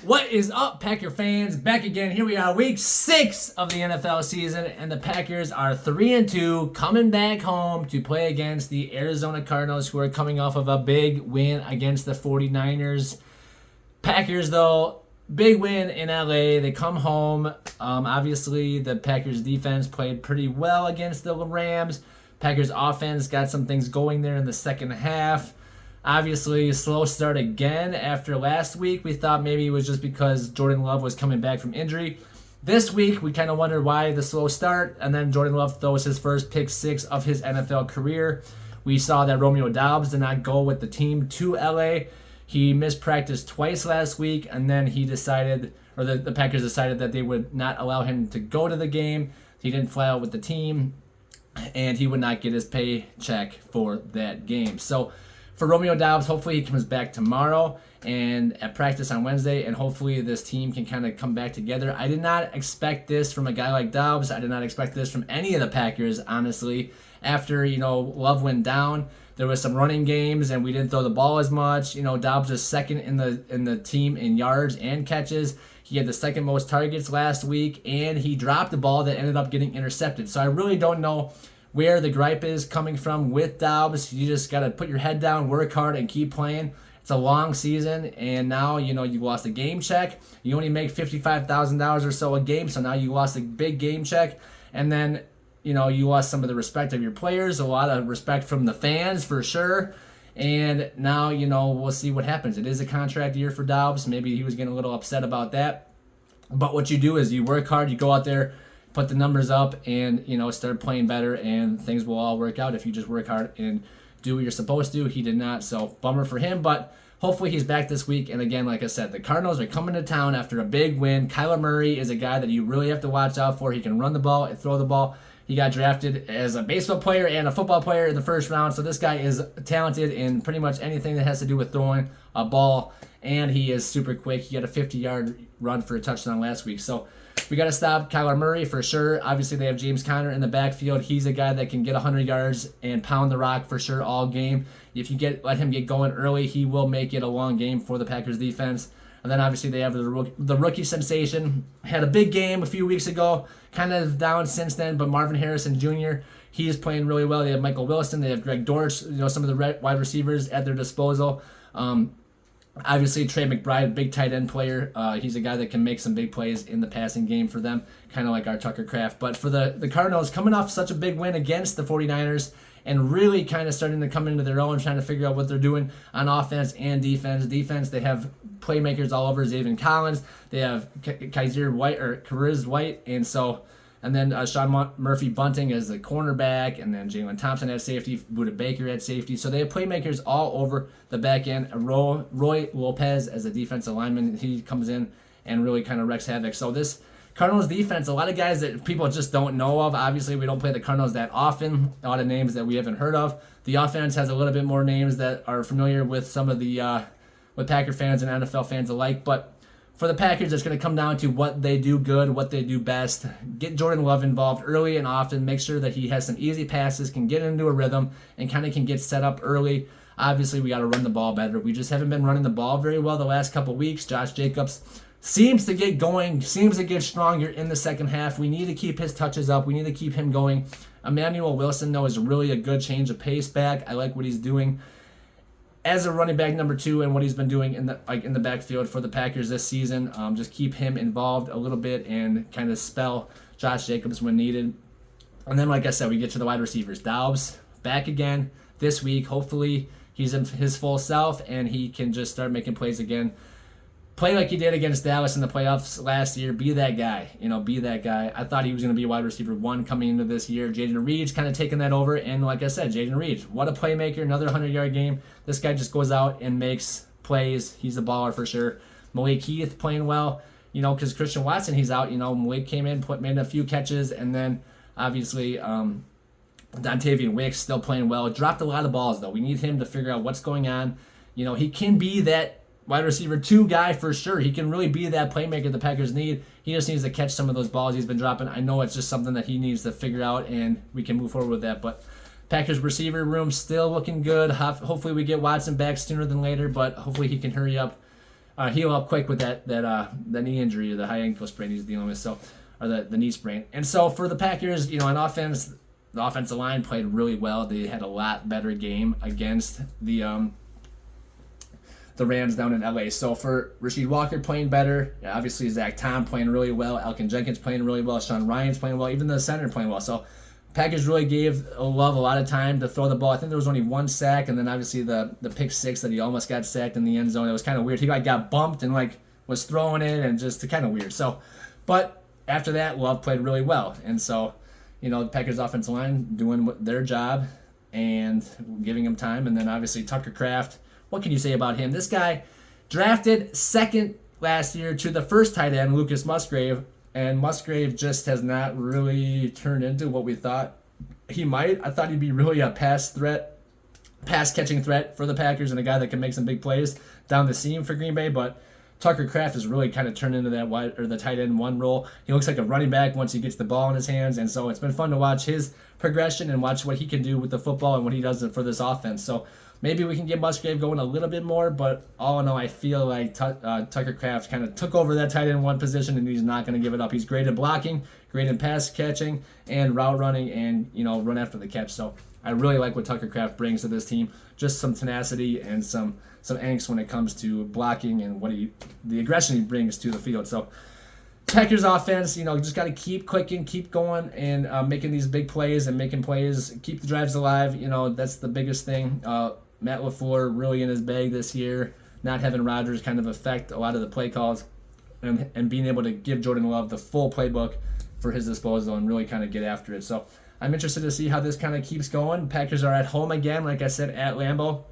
What is up, Packer fans? Back again. Here we are, week 6 of the NFL season, and the Packers are 3-2, coming back home to play against the Arizona Cardinals, who are coming off of a big win against the 49ers. Packers, though, big win in LA. They come home. Obviously, the Packers defense played pretty well against the Rams. Packers offense got some things going there in the second half. Obviously, a slow start again after last week. We thought maybe it was just because Jordan Love was coming back from injury. This week, we kind of wondered why the slow start, and then Jordan Love throws his first pick 6 of his NFL career. We saw that Romeo Doubs did not go with the team to LA. He missed practice twice last week, and then he decided, or the Packers decided that they would not allow him to go to the game. He didn't fly out with the team, and he would not get his paycheck for that game. So, for Romeo Doubs, hopefully he comes back tomorrow and at practice on Wednesday, and hopefully this team can kind of come back together. I did not expect this from a guy like Doubs. I did not expect this from any of the Packers, honestly. After, Love went down, there was some running games, and we didn't throw the ball as much. Doubs is second in the team in yards and catches. He had the second most targets last week, and he dropped the ball that ended up getting intercepted. So I really don't know where the gripe is coming from with Doubs. You just got to put your head down, work hard, and keep playing. It's a long season, and now, you lost a game check. You only make $55,000 or so a game, so now you lost a big game check. And then, you lost some of the respect of your players, a lot of respect from the fans for sure. And now, we'll see what happens. It is a contract year for Doubs. Maybe he was getting a little upset about that. But what you do is you work hard, you go out there, put the numbers up, and start playing better, and things will all work out if you just work hard and do what you're supposed to. He did not, so bummer for him, but hopefully he's back this week. And again, like I said, the Cardinals are coming to town after a big win. Kyler Murray is a guy that you really have to watch out for. He can run the ball and throw the ball. He got drafted as a baseball player and a football player in the first round, so this guy is talented in pretty much anything that has to do with throwing a ball, and he is super quick. He had a 50-yard run for a touchdown last week, so we got to stop Kyler Murray for sure. Obviously, they have James Conner in the backfield. He's a guy that can get 100 yards and pound the rock for sure all game. If you let him get going early, he will make it a long game for the Packers defense. And then obviously they have the rookie sensation. Had a big game a few weeks ago, kind of down since then, but Marvin Harrison Jr., he is playing really well. They have Michael Wilson. They have Greg Dortch, some of the wide receivers at their disposal. Obviously, Trey McBride, big tight end player. He's a guy that can make some big plays in the passing game for them, kind of like our Tucker Kraft. But for the Cardinals, coming off such a big win against the 49ers and really kind of starting to come into their own, trying to figure out what they're doing on offense and defense. Defense, they have playmakers all over. Zaven Collins. They have Kariz White, and then Sean Murphy-Bunting as the cornerback, and then Jalen Thompson at safety, Budda Baker at safety. So they have playmakers all over the back end. Roy Lopez as a defensive lineman, he comes in and really kind of wrecks havoc. So this Cardinals defense, a lot of guys that people just don't know of. Obviously, we don't play the Cardinals that often. A lot of names that we haven't heard of. The offense has a little bit more names that are familiar with some of the with Packer fans and NFL fans alike. But for the Packers, it's going to come down to what they do good, what they do best. Get Jordan Love involved early and often. Make sure that he has some easy passes, can get into a rhythm, and kind of can get set up early. Obviously, we got to run the ball better. We just haven't been running the ball very well the last couple weeks. Josh Jacobs seems to get going, seems to get stronger in the second half. We need to keep his touches up. We need to keep him going. Emmanuel Wilson, though, is really a good change of pace back. I like what he's doing as a running back number 2 and what he's been doing in the backfield for the Packers this season. Just keep him involved a little bit and kind of spell Josh Jacobs when needed. And then, like I said, we get to the wide receivers. Doubs back again this week. Hopefully he's in his full self and he can just start making plays again. Play like he did against Dallas in the playoffs last year. Be that guy. Be that guy. I thought he was going to be wide receiver 1 coming into this year. Jaden Reed's kind of taking that over. And like I said, Jaden Reed, what a playmaker. Another 100-yard game. This guy just goes out and makes plays. He's a baller for sure. Malik Heath playing well. Because Christian Watson, he's out. Malik came in, made a few catches. And then, obviously, Dontavian Wicks still playing well. Dropped a lot of balls, though. We need him to figure out what's going on. He can be that wide receiver 2 guy for sure. He can really be that playmaker the Packers need. He just needs to catch some of those balls he's been dropping. I know it's just something that he needs to figure out, and we can move forward with that. But Packers receiver room still looking good. Hopefully we get Watson back sooner than later, but hopefully he can hurry up heal up quick with that knee injury, or the high ankle sprain he's dealing with. So, or the knee sprain. And so for the Packers, on offense, the offensive line played really well. They had a lot better game against the Rams down in LA. So for Rasheed Walker playing better, obviously Zach Tom playing really well, Elkin Jenkins playing really well, Sean Ryan's playing well, even the center playing well. So Packers really gave Love a lot of time to throw the ball. I think there was only one sack, and then obviously the pick six that he almost got sacked in the end zone. It was kind of weird. He got bumped and was throwing it, and just kind of weird. So, but after that, Love played really well, and so the Packers offensive line doing their job and giving him time, and then obviously Tucker Kraft. What can you say about him? This guy drafted second last year to the first tight end, Lucas Musgrave, and Musgrave just has not really turned into what we thought he might. I thought he'd be really a pass catching threat for the Packers, and a guy that can make some big plays down the seam for Green Bay, but Tucker Kraft has really kind of turned into that the tight end one role. He looks like a running back once he gets the ball in his hands, and so it's been fun to watch his progression and watch what he can do with the football and what he does for this offense. So maybe we can get Musgrave going a little bit more, but all in all, I feel like Tucker Kraft kind of took over that tight end one position, and he's not going to give it up. He's great at blocking, great in pass catching, and route running, and run after the catch. So I really like what Tucker Kraft brings to this team. Just some tenacity and some angst when it comes to blocking and the aggression he brings to the field. So Packers offense, just got to keep clicking, keep going, and making these big plays and making plays, keep the drives alive. That's the biggest thing. Matt LaFleur really in his bag this year, not having Rodgers kind of affect a lot of the play calls, and being able to give Jordan Love the full playbook for his disposal and really kind of get after it. So I'm interested to see how this kind of keeps going. Packers are at home again, like I said, at Lambeau.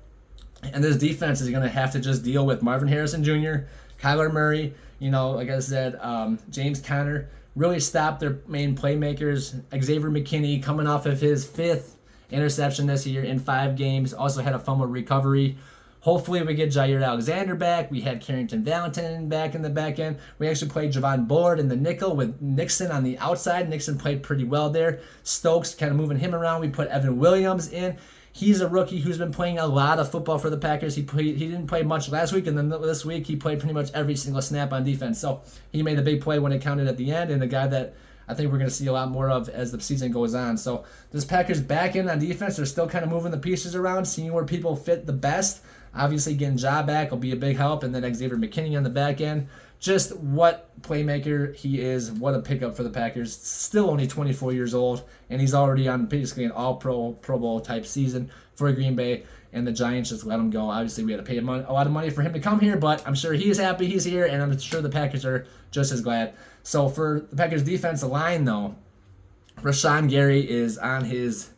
And this defense is going to have to just deal with Marvin Harrison Jr., Kyler Murray, like I said, James Conner, really stop their main playmakers. Xavier McKinney coming off of his 5th interception this year in 5 games, also had a fumble recovery. Hopefully we get Jair Alexander back. We had Carrington Valentin back in the back end. We actually played Javon Bullard in the nickel with Nixon on the outside. Nixon played pretty well there. Stokes kind of moving him around. We put Evan Williams in. He's a rookie who's been playing a lot of football for the Packers. He didn't play much last week, and then this week he played pretty much every single snap on defense. So he made a big play when it counted at the end, and a guy that I think we're going to see a lot more of as the season goes on. So this Packers back end on defense, they're still kind of moving the pieces around, seeing where people fit the best. Obviously getting Ja back will be a big help, and then Xavier McKinney on the back end. Just what playmaker he is, what a pickup for the Packers. Still only 24 years old, and he's already on basically an all-pro, Pro Bowl type season for Green Bay, and the Giants just let him go. Obviously, we had to pay a lot of money for him to come here, but I'm sure he is happy he's here, and I'm sure the Packers are just as glad. So for the Packers defensive line, though, Rashawn Gary is on his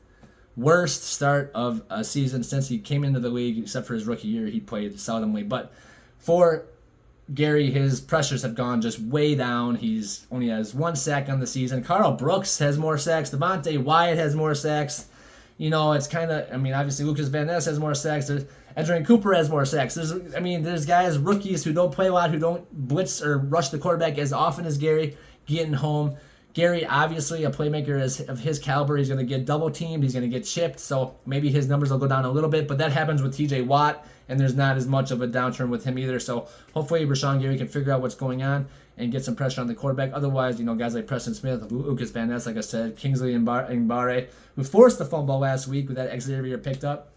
worst start of a season since he came into the league, except for his rookie year. He played seldomly, but for Gary, his pressures have gone just way down. He's only has 1 sack on the season. Carl Brooks has more sacks. Devontae Wyatt has more sacks. It's kind of, obviously Lucas Van Ness has more sacks. Adrian Cooper has more sacks. There's guys, rookies who don't play a lot, who don't blitz or rush the quarterback as often as Gary getting home. Gary, obviously, a playmaker of his caliber, he's going to get double teamed, he's going to get chipped, so maybe his numbers will go down a little bit, but that happens with TJ Watt, and there's not as much of a downturn with him either, so hopefully Rashawn Gary can figure out what's going on and get some pressure on the quarterback. Otherwise, guys like Preston Smith, Lucas Van Ness, like I said, Kingsley Mbaré, who forced the fumble last week with that Xavier picked up.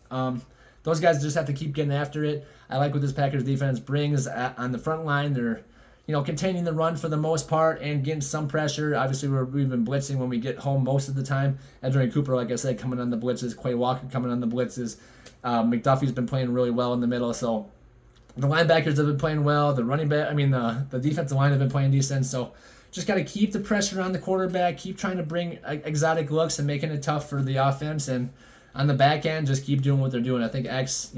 Those guys just have to keep getting after it. I like what this Packers defense brings on the front line. They're containing the run for the most part and getting some pressure. Obviously, we've been blitzing when we get home most of the time. Adrian Cooper, like I said, coming on the blitzes. Quay Walker coming on the blitzes. McDuffie's been playing really well in the middle. So the linebackers have been playing well. The running back, the defensive line have been playing decent. So just got to keep the pressure on the quarterback. Keep trying to bring exotic looks and making it tough for the offense. And on the back end, just keep doing what they're doing. I think X,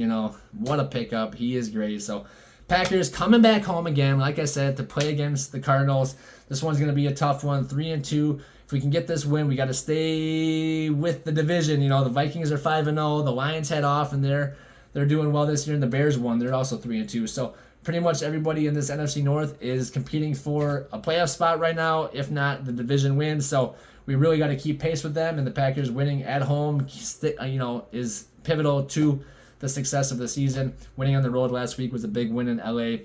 what a pickup. He is great. So Packers coming back home again, like I said, to play against the Cardinals. This one's going to be a tough one, 3-2. If we can get this win, we got to stay with the division. The Vikings are 5-0. The Lions head off, and they're doing well this year, and the Bears won. They're also 3-2. So pretty much everybody in this NFC North is competing for a playoff spot right now, if not the division win. So we really got to keep pace with them, and the Packers winning at home, is pivotal to the success of the season. Winning on the road last week was a big win in LA.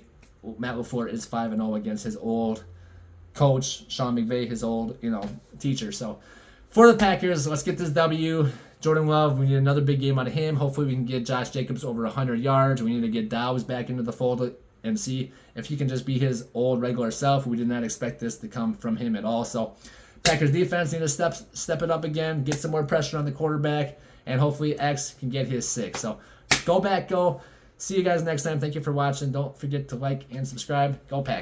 Matt LaFleur is 5-0 against his old coach, Sean McVay, his old, teacher. So for the Packers, let's get this W. Jordan Love, we need another big game out of him. Hopefully we can get Josh Jacobs over 100 yards. We need to get Doubs back into the fold and see if he can just be his old regular self. We did not expect this to come from him at all. So Packers defense need to step it up again, get some more pressure on the quarterback, and hopefully X can get his 6. So go Pack, go. See you guys next time. Thank you for watching. Don't forget to like and subscribe. Go Pack.